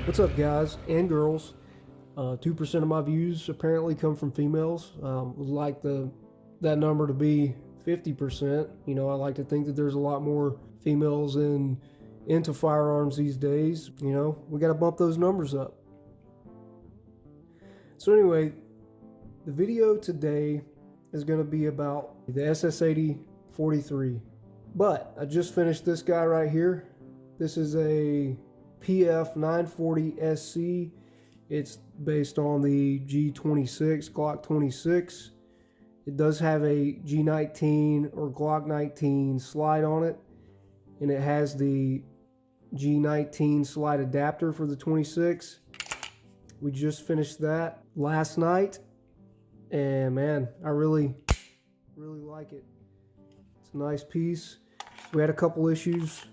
What's up, guys and girls? 2% of my views apparently come from females. Would like that number to be 50%. You know, I like to think that there's a lot more females into firearms these days. You know, we got to bump those numbers up. So anyway, the video today is going to be about the SS80 43. But I just finished this guy right here. This is a PF 940 SC. It's based on the G26 Glock 26. It does have a G19 or Glock 19 slide on it, and it has the G19 slide adapter for the 26. We just finished that last night, and man, I really like it. It's a nice piece. We had a couple issues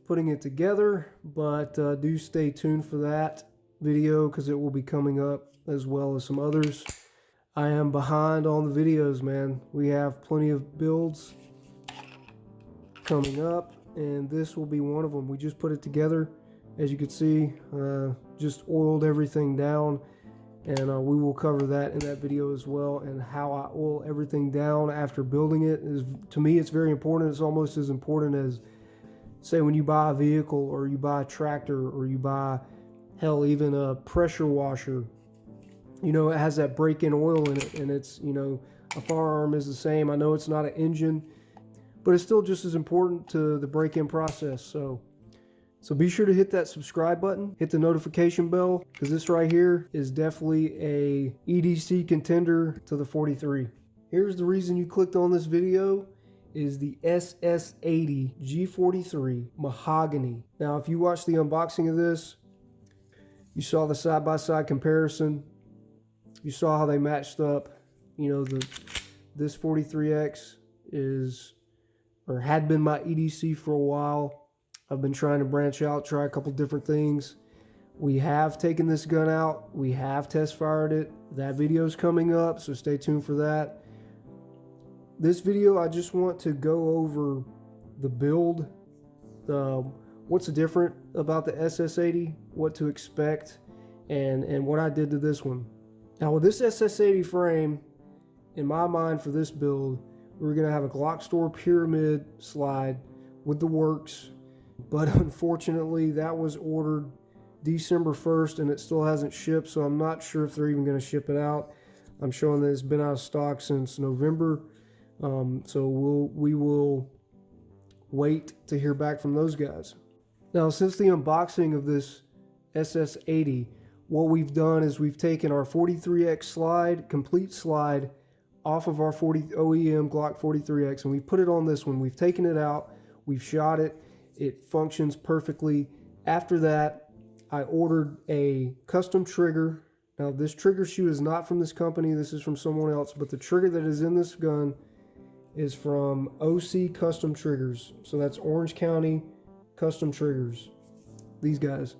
putting it together, but do stay tuned for that video because it will be coming up, as well as some others. I am behind on the videos, man. We have plenty of builds coming up, and this will be one of them. We just put it together, as you can see. Just oiled everything down, and we will cover that in that video as well. And how I oil everything down after building it is, to me, it's very important. It's almost as important as, say, when you buy a vehicle, or you buy a tractor, or you buy, hell, even a pressure washer. You know, it has that break-in oil in it, and it's, you know, a firearm is the same. I know it's not an engine, but it's still just as important to the break-in process. So be sure to hit that subscribe button, hit the notification bell, because this right here is definitely a EDC contender to the 43. Here's the reason you clicked on this video. Is the SS80 G43 Mahogany. Now, if you watched the unboxing of this, you saw the side-by-side comparison. You saw how they matched up. You know, this 43X is, or had been, my EDC for a while. I've been trying to branch out, try a couple different things. We have taken this gun out. We have test fired it. That video is coming up, so stay tuned for that. This video, I just want to go over the build, what's different about the SS80, what to expect, and what I did to this one. Now, with this SS80 frame, in my mind for this build, we're going to have a Glock Store Pyramid slide with the works, but unfortunately that was ordered December 1st and it still hasn't shipped, so I'm not sure if they're even going to ship it out. I'm showing that it's been out of stock since November. So we will wait to hear back from those guys. Now, since the unboxing of this SS80, what we've done is we've taken our 43X slide, complete slide, off of our OEM Glock 43X, and we put it on this one. We've taken it out, we've shot it, it functions perfectly. After that, I ordered a custom trigger. Now, this trigger shoe is not from this company, this is from someone else, but the trigger that is in this gun is from OC Custom Triggers. So that's Orange County Custom Triggers. These guys.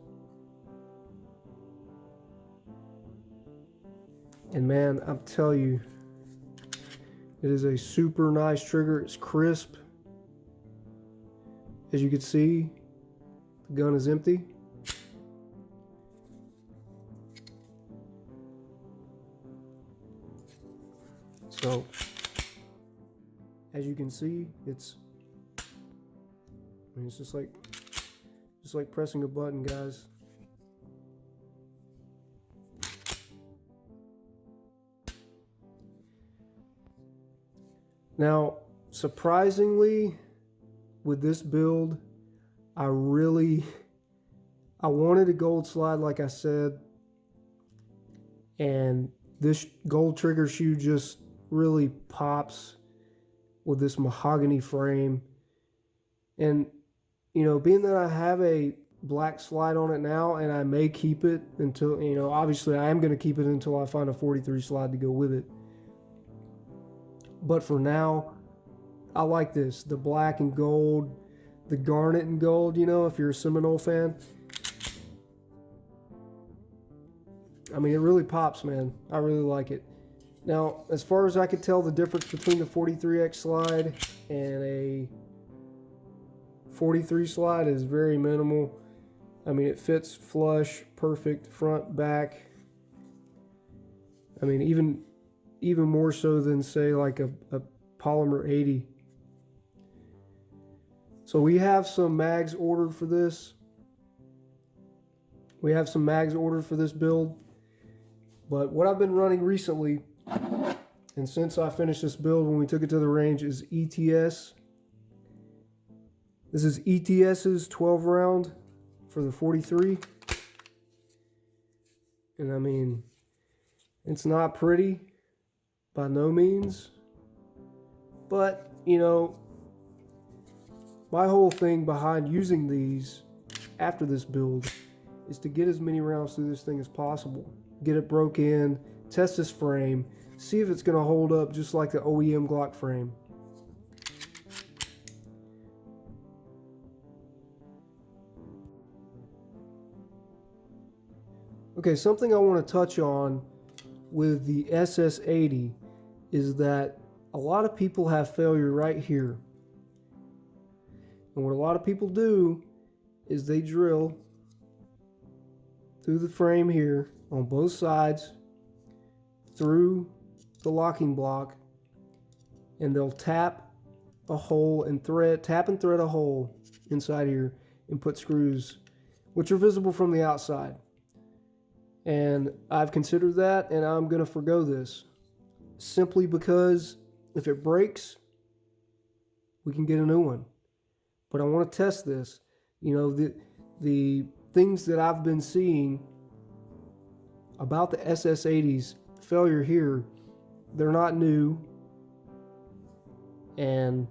And man, I'll tell you, it is a super nice trigger. It's crisp. As you can see, the gun is empty. So, as you can see, it's just like pressing a button, guys. Now, surprisingly, with this build, I wanted a gold slide, like I said, and this gold trigger shoe just really pops with this mahogany frame. And you know, being that I have a black slide on it now, and I may keep it until, you know, obviously I am going to keep it until I find a 43 slide to go with it, but for now I like this, the black and gold, the garnet and gold. You know, if you're a Seminole fan, I mean, it really pops, man. I really like it. Now, as far as I could tell, the difference between the 43X slide and a 43 slide is very minimal. I mean, it fits flush, perfect, front, back. I mean, even more so than, say, like a Polymer 80. So we have some mags ordered for this. We have some mags ordered for this build. But what I've been running recently, and since I finished this build when we took it to the range, is ETS. This is ETS's 12 round for the 43. And I mean, it's not pretty by no means. But, you know, my whole thing behind using these after this build is to get as many rounds through this thing as possible. Get it broke in, test this frame, see if it's going to hold up just like the OEM Glock frame. Okay, something I want to touch on with the SS80 is that a lot of people have failure right here. And what a lot of people do is they drill through the frame here on both sides through the locking block, and they'll tap a hole and tap and thread a hole inside here and put screws which are visible from the outside. And I've considered that, and I'm going to forgo this simply because if it breaks, we can get a new one. But I want to test this. You know, the things that I've been seeing about the SS80's failure here, they're not new. And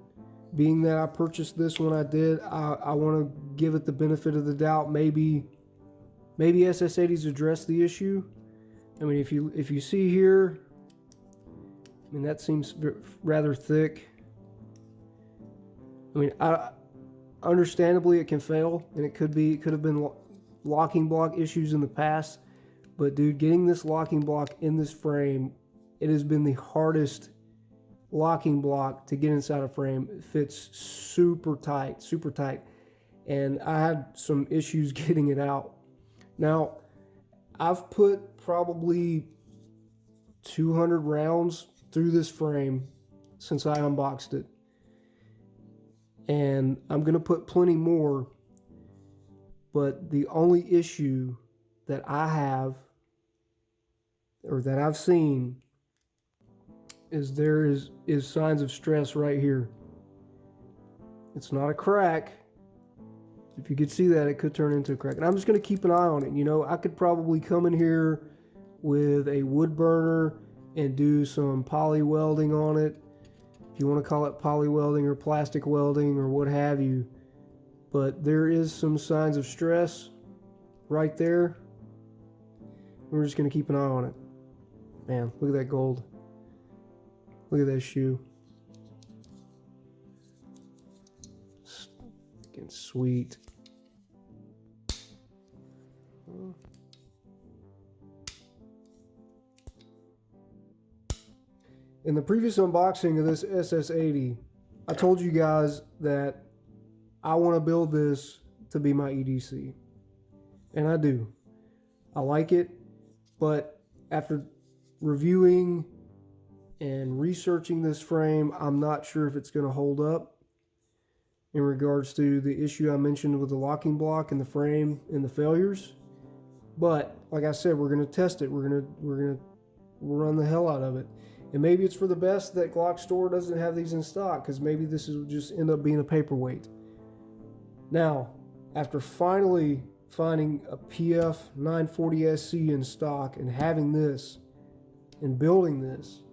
being that I purchased this when I did, I want to give it the benefit of the doubt. Maybe SS80's addressed the issue. I mean, if you see here, I mean, that seems rather thick. I mean, understandably it can fail, and it could have been locking block issues in the past. But dude, getting this locking block in this frame, it has been the hardest locking block to get inside a frame. It fits super tight, and I had some issues getting it out. Now, I've put probably 200 rounds through this frame since I unboxed it. And I'm going to put plenty more. But the only issue that I have, or that I've seen, is there is signs of stress right here. It's not a crack. If you could see that, it could turn into a crack. And I'm just going to keep an eye on it. You know, I could probably come in here with a wood burner and do some poly welding on it. If you want to call it poly welding or plastic welding or what have you. But there is some signs of stress right there. We're just going to keep an eye on it. Man, look at that gold. Look at that shoe. Fucking sweet. In the previous unboxing of this SS80, I told you guys that I want to build this to be my EDC. And I do. I like it, but after reviewing and researching this frame, I'm not sure if it's going to hold up in regards to the issue I mentioned with the locking block and the frame and the failures. But like I said, we're going to test it. We're going to run the hell out of it. And maybe it's for the best that Glock Store doesn't have these in stock, because maybe this will just end up being a paperweight. Now, after finally finding a PF 940 SC in stock and having this and building this,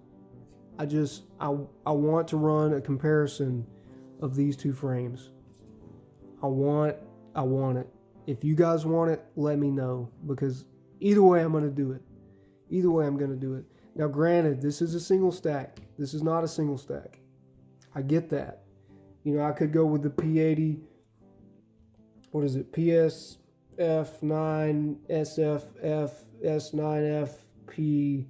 I want to run a comparison of these two frames. I want it. If you guys want it, let me know, because either way I'm going to do it. Either way I'm going to do it. Now granted, this is a single stack. This is not a single stack. I get that. You know, I could go with the P80, what is it, PSF9, SFF, S9FP,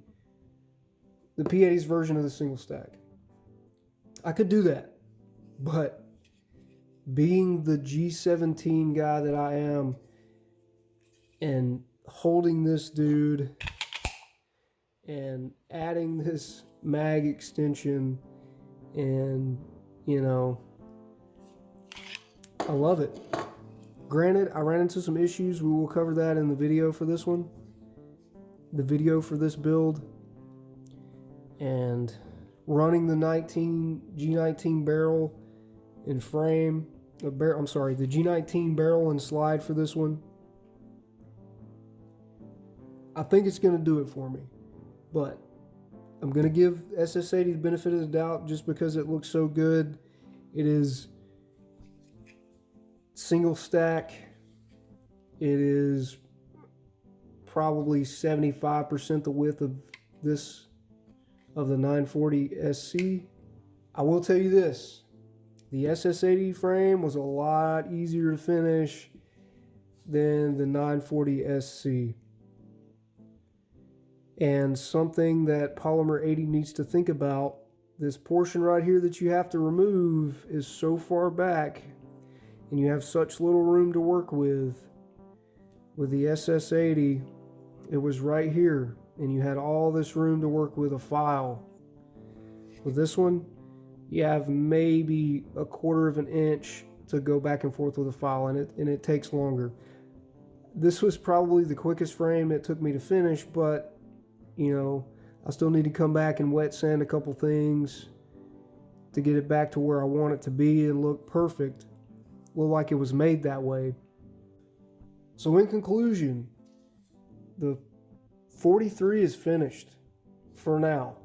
the P80's version of the single stack. I could do that. But being the G17 guy that I am, and holding this dude and adding this mag extension, and you know, I love it. Granted, I ran into some issues. We will cover that in the video for this one, the video for this build. And running the G19 barrel and frame, the G19 barrel and slide for this one, I think it's going to do it for me. But I'm going to give SS80 the benefit of the doubt just because it looks so good. It is single stack. It is probably 75% the width of this, of the 940 SC. I will tell you this, the SS80 frame was a lot easier to finish than the 940 SC. And something that Polymer 80 needs to think about, this portion right here that you have to remove is so far back, and you have such little room to work with. With the SS80, it was right here, and you had all this room to work with a file. With this one, you have maybe 1/4 of an inch to go back and forth with a file, and it takes longer. This was probably the quickest frame it took me to finish, but you know, I still need to come back and wet sand a couple things to get it back to where I want it to be and look perfect, look like it was made that way. So in conclusion, the 43 is finished for now.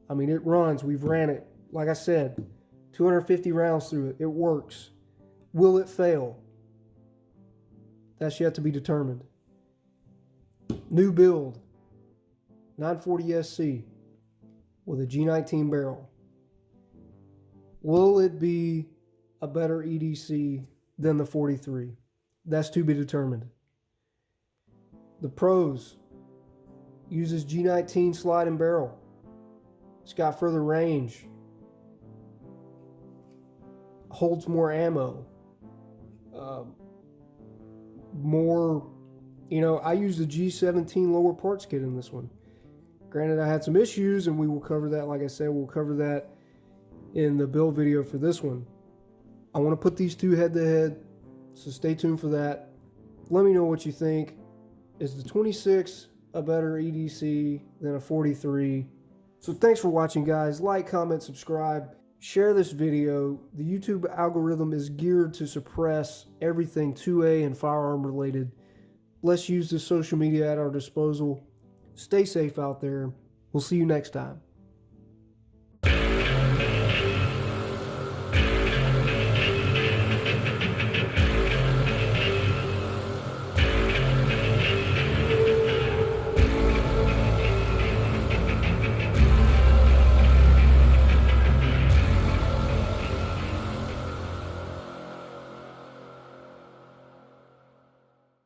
I mean, it runs. We've ran it. Like I said, 250 rounds through it. It works. Will it fail? That's yet to be determined. New build, 940 SC with a G19 barrel. Will it be a better EDC than the 43? That's to be determined. The pros: uses G19 slide and barrel. It's got further range. Holds more ammo. More, you know, I used the G17 lower parts kit in this one. Granted, I had some issues, and we will cover that. Like I said, we'll cover that in the build video for this one. I want to put these two head to head, so stay tuned for that. Let me know what you think. Is the 26 a better EDC than a 43? So thanks for watching, guys. Like, comment, subscribe, share this video. The YouTube algorithm is geared to suppress everything 2A and firearm related. Let's use the social media at our disposal. Stay safe out there. We'll see you next time.